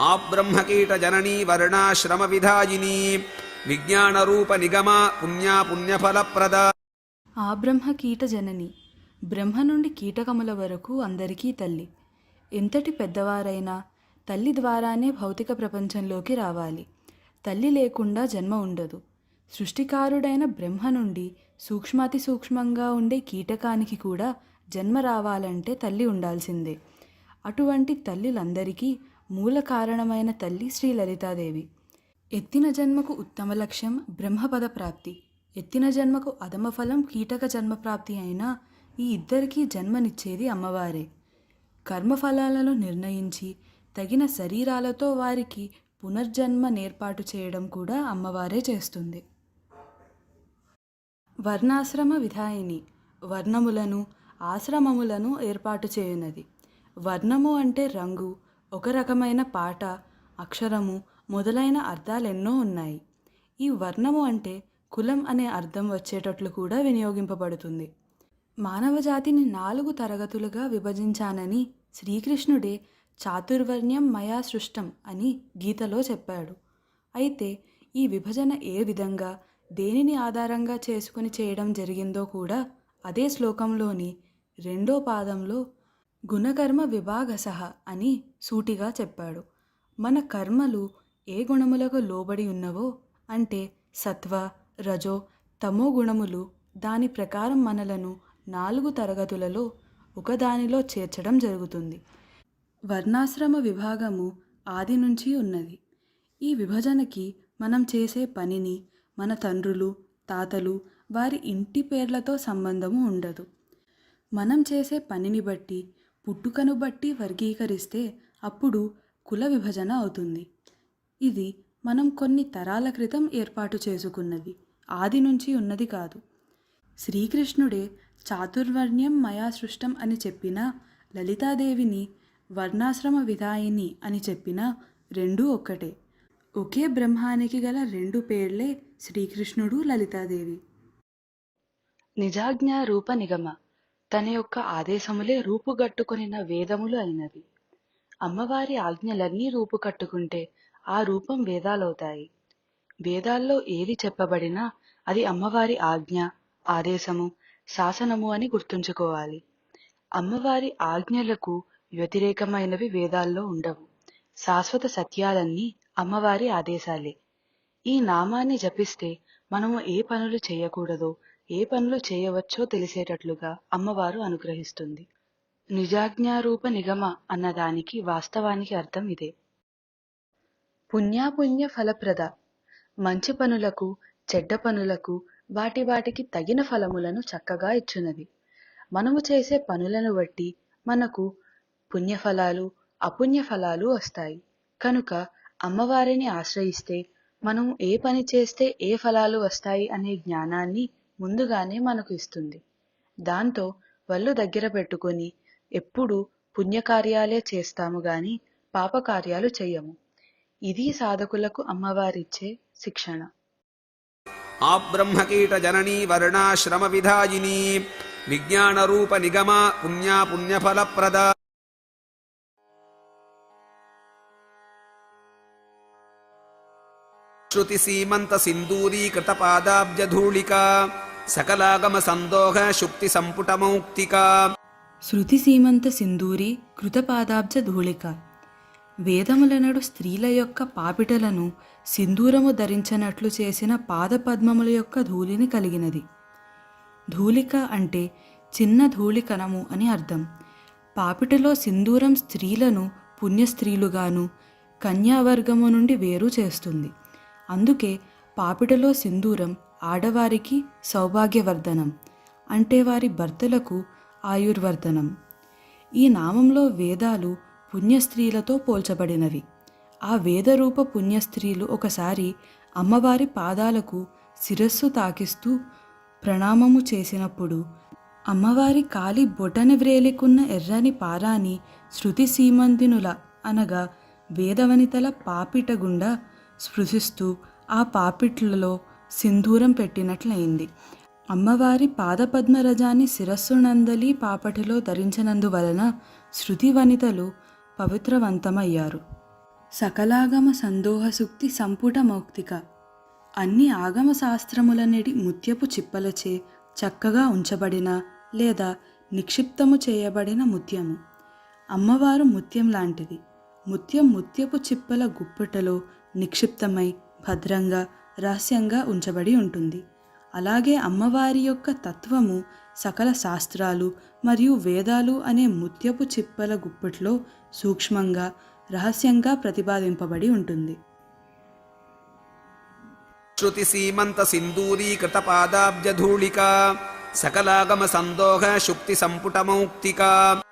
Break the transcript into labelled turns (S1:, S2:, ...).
S1: ఆ బ్రహ్మకీట జననీ వర్ణాశ్రమ విధాయిని విజ్ఞాన రూప నిగమ పుణ్యా పుణ్యఫలప్రద.
S2: ఆ బ్రహ్మ కీట జనని, బ్రహ్మ నుండి కీటకముల వరకు అందరికీ తల్లి. ఎంతటి పెద్దవారైనా తల్లి ద్వారానే భౌతిక ప్రపంచంలోకి రావాలి. తల్లి లేకుండా జన్మ ఉండదు. సృష్టికారుడైన బ్రహ్మ నుండి సూక్ష్మాతి సూక్ష్మంగా ఉండే కీటకానికి కూడా జన్మ రావాలంటే తల్లి ఉండాల్సిందే. అటువంటి తల్లులందరికీ మూల కారణమైన తల్లి శ్రీ లలితాదేవి. ఎత్తిన జన్మకు ఉత్తమ లక్ష్యం బ్రహ్మపద ప్రాప్తి, ఎత్తిన జన్మకు అధమ ఫలం కీటక జన్మ ప్రాప్తి అయినా ఈ ఇద్దరికీ జన్మనిచ్చేది అమ్మవారే. కర్మఫలాలను నిర్ణయించి తగిన శరీరాలతో వారికి పునర్జన్మ నేర్పాటు చేయడం కూడా అమ్మవారే చేస్తుంది. వర్ణాశ్రమ విధాయిని, వర్ణములను ఆశ్రమములను ఏర్పాటు చేయునది. వర్ణము అంటే రంగు, ఒక రకమైన పాట, అక్షరము మొదలైన అర్థాలెన్నో ఉన్నాయి. ఈ వర్ణము అంటే కులం అనే అర్థం వచ్చేటట్లు కూడా వినియోగింపబడుతుంది. మానవ జాతిని 4 తరగతులుగా విభజించానని శ్రీకృష్ణుడే చాతుర్వర్ణ్యం మయా సృష్టం అని గీతలో చెప్పాడు. అయితే ఈ విభజన ఏ విధంగా, దేనిని ఆధారంగా చేసుకుని చేయడం జరిగిందో కూడా అదే శ్లోకంలోని 2వ పాదంలో గుణకర్మ విభాగసః అని సూటిగా చెప్పాడు. మన కర్మలు ఏ గుణములకు లోబడి ఉన్నవో అంటే సత్వ, రజో, తమో గుణములు, దాని ప్రకారం మనలను 4 తరగతులలో ఒకదానిలో చేర్చడం జరుగుతుంది. వర్ణాశ్రమ విభాగము ఆది నుంచి ఉన్నది. ఈ విభజనకి మనం చేసే పనిని, మన తండ్రులు, తాతలు, వారి ఇంటి పేర్లతో సంబంధము ఉండదు. మనం చేసే పనిని బట్టి, పుట్టుకను బట్టి వర్గీకరిస్తే అప్పుడు కుల విభజన అవుతుంది. ఇది మనం కొన్ని తరాల క్రితం ఏర్పాటు చేసుకున్నది, ఆది నుంచి ఉన్నది కాదు. శ్రీకృష్ణుడే చాతుర్వర్ణ్యం మయా సృష్టం అని చెప్పినా, లలితాదేవిని వర్ణాశ్రమ విధాయిని అని చెప్పినా రెండూ ఒక్కటే. ఒకే బ్రహ్మానికి గల 2 పేర్లే శ్రీకృష్ణుడు, లలితాదేవి.
S3: నిజాజ్ఞ రూప నిగమ, తన యొక్క ఆదేశములే రూపుగట్టుకొనిన వేదములు అయినవి. అమ్మవారి ఆజ్ఞలన్నీ రూపుకట్టుకుంటే ఆ రూపం వేదాలవుతాయి. వేదాల్లో ఏది చెప్పబడినా అది అమ్మవారి ఆజ్ఞ, ఆదేశము, శాసనము అని గుర్తుంచుకోవాలి. అమ్మవారి ఆజ్ఞలకు వ్యతిరేకమైనవి వేదాల్లో ఉండవు. శాశ్వత సత్యాలన్నీ అమ్మవారి ఆదేశాలే. ఈ నామాన్ని జపిస్తే మనము ఏ పనులు చేయకూడదో, ఏ పనులు చేయవచ్చో తెలిసేటట్లుగా అమ్మవారు అనుగ్రహిస్తుంది. నిజాజ్ఞారూప నిగమ అన్నదానికి వాస్తవానికి అర్థం ఇదే. పుణ్యాపుణ్య ఫలప్రద, మంచి పనులకు చెడ్డ పనులకు వాటికి తగిన ఫలములను చక్కగా ఇచ్చునది. మనము చేసే పనులను బట్టి మనకు పుణ్యఫలాలు, అపుణ్యఫలాలు వస్తాయి. కనుక అమ్మవారిని ఆశ్రయిస్తే మనం ఏ పని చేస్తే ఏ ఫలాలు వస్తాయి అనే జ్ఞానాన్ని ముందుగానే మనకు ఇస్తుంది. దాంతో వళ్ళు దగ్గర పెట్టుకొని ఎప్పుడు పుణ్యకార్యాలే చేస్తాము గాని పాపకార్యాలు చెయ్యము. ఇది సాధకులకు అమ్మవారిచ్చే శిక్షణ.
S1: ఆ బ్రహ్మకీట జననీ వర్ణాశ్రమ విధాయిని విజ్ఞాన రూప నిగమ పుణ్యా పుణ్యఫలప్రద. శృతి సీమంత సింధూరీకృత పాదాబ్జధూళిక సకలాగమ సందోహ శుక్తి సంపుటమౌక్తిక.
S2: శృతి సీమంత సింధూరి కృతపాదాబ్జ ధూళిక, వేదములనడు స్త్రీల యొక్క పాపిటలను సింధూరము ధరించనట్లు చేసిన పాదపద్మముల యొక్క ధూళిని కలిగినది. ధూళిక అంటే చిన్న ధూళికణము అని అర్థం. పాపిటలో సింధూరం స్త్రీలను పుణ్యస్త్రీలుగాను కన్యావర్గము నుండి వేరు చేస్తుంది. అందుకే పాపిటలో సింధూరం ఆడవారికి సౌభాగ్యవర్ధనం, అంటే వారి భర్తలకు ఆయుర్వర్ధనం. ఈ నామంలో వేదాలు పుణ్యస్త్రీలతో పోల్చబడినవి. ఆ వేదరూప పుణ్యస్త్రీలు ఒకసారి అమ్మవారి పాదాలకు శిరస్సు తాకిస్తూ ప్రణామము చేసినప్పుడు అమ్మవారి కాలి బొటన వ్రేలికున్న ఎర్రని పారాని శృతి సీమంతినుల అనగా వేదవనితల పాపిట గుండా స్పృశిస్తూ ఆ పాపిట్లలో సింధూరం పెట్టినట్లయింది. అమ్మవారి పాదపద్మరజాన్ని శిరస్సునందలి పాపటిలో ధరించినందువలన శృతి వనితలు పవిత్రవంతమయ్యారు. సకలాగమ సందోహ సూక్తి సంపుట మౌక్తిక. అన్ని ఆగమ శాస్త్రములనేటి ముత్యపు చిప్పలచే చక్కగా ఉంచబడిన లేదా నిక్షిప్తము చేయబడిన ముత్యము. అమ్మవారు ముత్యం లాంటిది. ముత్యం ముత్యపు చిప్పల గుప్పటలో నిక్షిప్తమై భద్రంగా రహస్యంగా ఉంచబడి ఉంటుంది. అలాగే అమ్మవారి యొక్క తత్వము సకల శాస్త్రాలు మరియు వేదాలు అనే ముత్యపు చిప్పల గుప్పట్లో సూక్ష్మంగా రహస్యంగా ప్రతిపాదింపబడి ఉంటుంది.
S1: శృతి సీమంత సింధూరీకృత పాదాబ్జధూళికా సకలాగమ సందోహ శుక్తి సంపుటమౌక్తికా